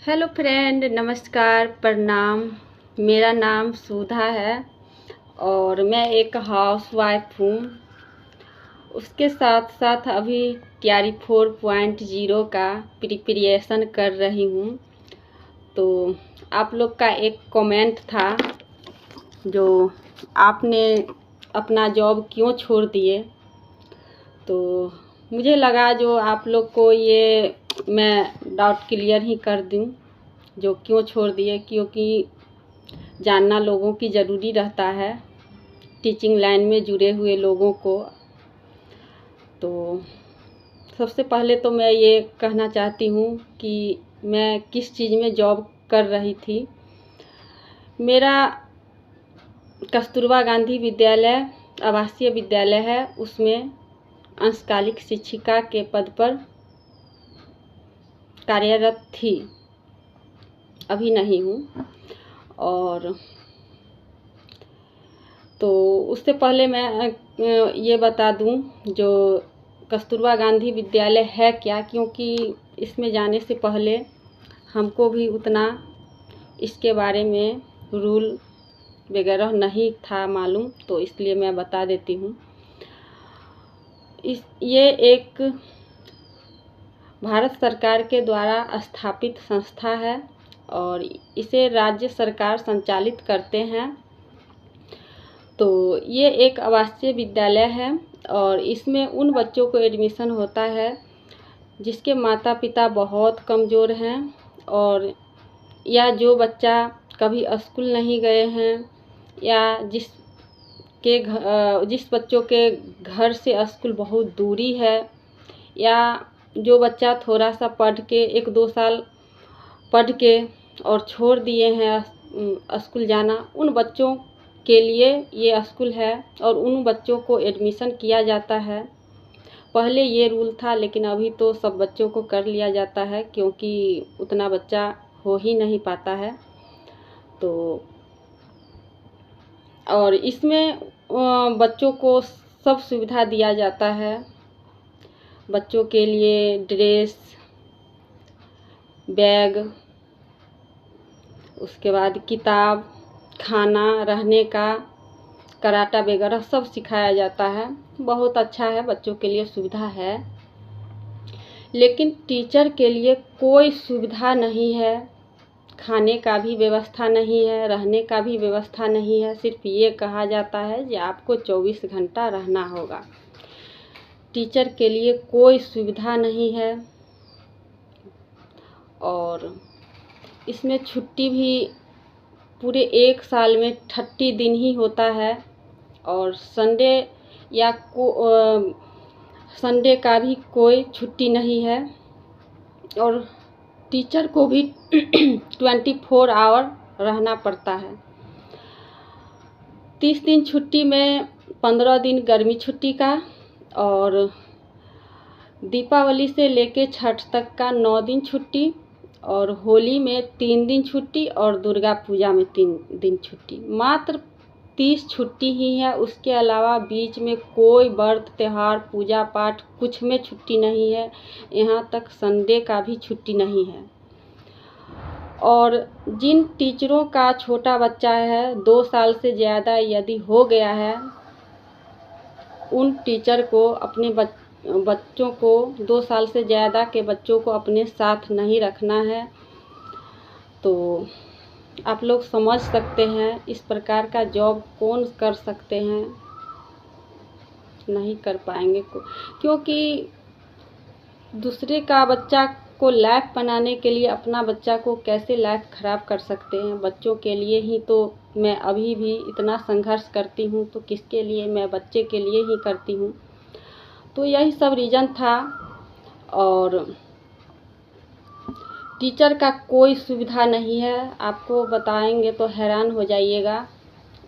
Hello friend, नमस्कार, प्रणाम। मेरा नाम सुधा है और मैं एक हाउसवाइफ हूँ। उसके साथ साथ अभी TRE 4.0 का प्रिपरेशन कर रही हूँ। तो आप लोग का एक कमेंट था जो आपने अपना जॉब क्यों छोड़ दिए, तो मुझे लगा जो आप लोग को ये मैं डाउट क्लियर ही कर दूँ जो क्यों छोड़ दिए, क्योंकि जानना लोगों की ज़रूरी रहता है, टीचिंग लाइन में जुड़े हुए लोगों को। तो सबसे पहले तो मैं ये कहना चाहती हूँ कि मैं किस चीज़ में जॉब कर रही थी। मेरा कस्तूरबा गांधी विद्यालय आवासीय विद्यालय है, उसमें अंशकालिक शिक्षिका के पद पर कार्यरत थी, अभी नहीं हूँ। और तो उससे पहले मैं ये बता दूं जो कस्तूरबा गांधी विद्यालय है क्या, क्योंकि इसमें जाने से पहले हमको भी उतना इसके बारे में रूल वगैरह नहीं था मालूम, तो इसलिए मैं बता देती हूँ। ये एक भारत सरकार के द्वारा स्थापित संस्था है और इसे राज्य सरकार संचालित करते हैं। तो ये एक आवासीय विद्यालय है और इसमें उन बच्चों को एडमिशन होता है जिसके माता पिता बहुत कमज़ोर हैं, और या जो बच्चा कभी स्कूल नहीं गए हैं, या जिस बच्चों के घर से स्कूल बहुत दूरी है, या जो बच्चा थोड़ा सा पढ़ के 1-2 साल पढ़ के और छोड़ दिए हैं स्कूल जाना, उन बच्चों के लिए ये स्कूल है और उन बच्चों को एडमिशन किया जाता है। पहले ये रूल था, लेकिन अभी तो सब बच्चों को कर लिया जाता है क्योंकि उतना बच्चा हो ही नहीं पाता है। तो और इसमें बच्चों को सब सुविधा दिया जाता है। बच्चों के लिए ड्रेस, बैग, उसके बाद किताब, खाना, रहने का, कराटा वगैरह सब सिखाया जाता है। बहुत अच्छा है, बच्चों के लिए सुविधा है। लेकिन टीचर के लिए कोई सुविधा नहीं है, खाने का भी व्यवस्था नहीं है, रहने का भी व्यवस्था नहीं है। सिर्फ ये कहा जाता है कि आपको 24 घंटा रहना होगा। टीचर के लिए कोई सुविधा नहीं है। और इसमें छुट्टी भी पूरे 1 साल में 30 दिन ही होता है, और संडे या संडे का भी कोई छुट्टी नहीं है। और टीचर को भी 24 आवर रहना पड़ता है। 30 दिन छुट्टी में 15 दिन गर्मी छुट्टी का, और दीपावली से लेके छठ तक का 9 दिन छुट्टी, और होली में 3 दिन छुट्टी, और दुर्गा पूजा में 3 दिन छुट्टी। मात्र 30 छुट्टी ही है। उसके अलावा बीच में कोई व्रत, त्योहार, पूजा पाठ कुछ में छुट्टी नहीं है। यहाँ तक संडे का भी छुट्टी नहीं है। और जिन टीचरों का छोटा बच्चा है, 2 साल से ज़्यादा यदि हो गया है, उन टीचर को अपने बच्चों को 2 साल से ज़्यादा के बच्चों को अपने साथ नहीं रखना है। तो आप लोग समझ सकते हैं इस प्रकार का जॉब कौन कर सकते हैं, नहीं कर पाएंगे क्योंकि दूसरे का बच्चा को लायक बनाने के लिए अपना बच्चा को कैसे लायक ख़राब कर सकते हैं। बच्चों के लिए ही तो मैं अभी भी इतना संघर्ष करती हूँ, तो किसके लिए, मैं बच्चे के लिए ही करती हूँ। तो यही सब रीज़न था। और टीचर का कोई सुविधा नहीं है, आपको बताएंगे तो हैरान हो जाइएगा।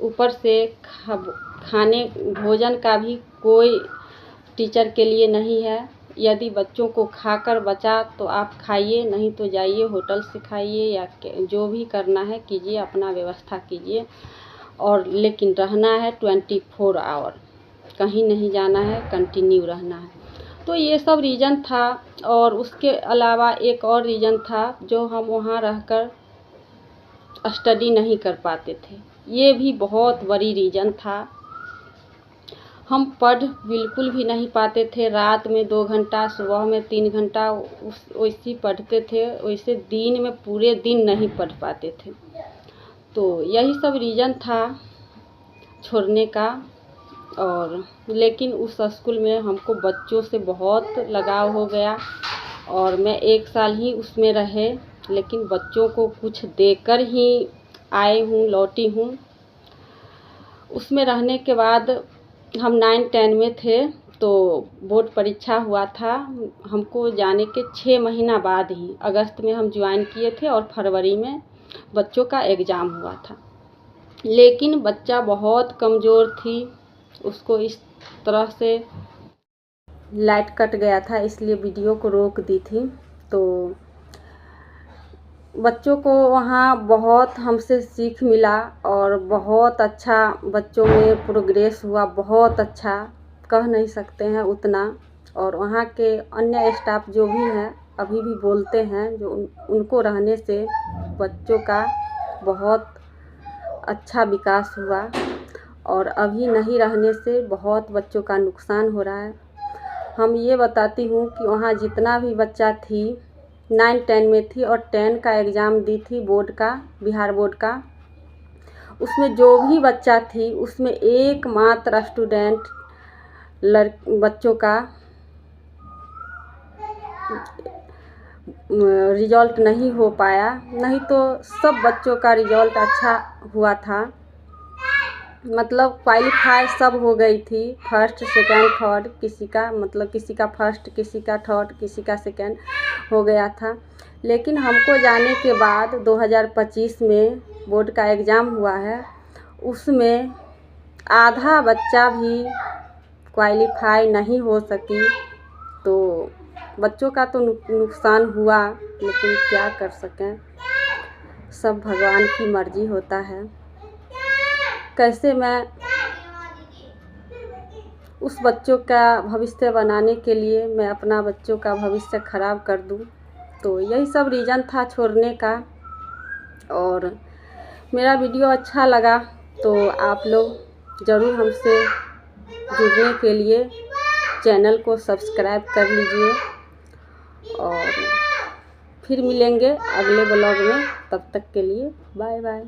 ऊपर से खाने भोजन का भी कोई टीचर के लिए नहीं है। यदि बच्चों को खाकर बचा तो आप खाइए, नहीं तो जाइए होटल से खाइए, या जो भी करना है कीजिए, अपना व्यवस्था कीजिए। और लेकिन रहना है 24 आवर, कहीं नहीं जाना है, कंटिन्यू रहना है। तो ये सब रीज़न था। और उसके अलावा एक और रीज़न था, जो हम वहाँ रहकर स्टडी नहीं कर पाते थे। ये भी बहुत बड़ी रीज़न था। हम पढ़ बिल्कुल भी नहीं पाते थे। रात में 2 घंटा, सुबह में 3 घंटा वैसे पढ़ते थे। वैसे दिन में पूरे दिन नहीं पढ़ पाते थे। तो यही सब रीज़न था छोड़ने का। और लेकिन उस स्कूल में हमको बच्चों से बहुत लगाव हो गया और मैं 1 साल ही उसमें रहे, लेकिन बच्चों को कुछ देकर ही लौटी हूँ। उसमें रहने के बाद हम 9-10 में थे, तो बोर्ड परीक्षा हुआ था। हमको जाने के 6 महीना बाद ही, अगस्त में हम ज्वाइन किए थे और फरवरी में बच्चों का एग्ज़ाम हुआ था। लेकिन बच्चा बहुत कमज़ोर थी, उसको इस तरह से लाइट कट गया था, इसलिए वीडियो को रोक दी थी। तो बच्चों को वहाँ बहुत हमसे सीख मिला और बहुत अच्छा बच्चों में प्रोग्रेस हुआ, बहुत अच्छा, कह नहीं सकते हैं उतना। और वहाँ के अन्य स्टाफ जो भी हैं अभी भी बोलते हैं, जो उनको रहने से बच्चों का बहुत अच्छा विकास हुआ और अभी नहीं रहने से बहुत बच्चों का नुकसान हो रहा है। हम ये बताती हूँ कि वहाँ जितना भी बच्चा थी, 9-10 में थी और 10 का एग्ज़ाम दी थी बोर्ड का, बिहार बोर्ड का। उसमें जो भी बच्चा थी, उसमें एकमात्र स्टूडेंट बच्चों का रिज़ल्ट नहीं हो पाया, नहीं तो सब बच्चों का रिज़ल्ट अच्छा हुआ था। मतलब क्वालीफाई सब हो गई थी, फर्स्ट सेकंड थर्ड, किसी का फर्स्ट, किसी का थर्ड, किसी का सेकंड हो गया था। लेकिन हमको जाने के बाद 2025 में बोर्ड का एग्ज़ाम हुआ है, उसमें आधा बच्चा भी क्वालीफाई नहीं हो सकी। तो बच्चों का तो नुकसान हुआ, लेकिन क्या कर सकें, सब भगवान की मर्ज़ी होता है। कैसे मैं उस बच्चों का भविष्य बनाने के लिए मैं अपना बच्चों का भविष्य ख़राब कर दूं। तो यही सब रीज़न था छोड़ने का। और मेरा वीडियो अच्छा लगा तो आप लोग ज़रूर हमसे जुड़ने के लिए चैनल को सब्सक्राइब कर लीजिए। और फिर मिलेंगे अगले ब्लॉग में, तब तक के लिए बाय बाय।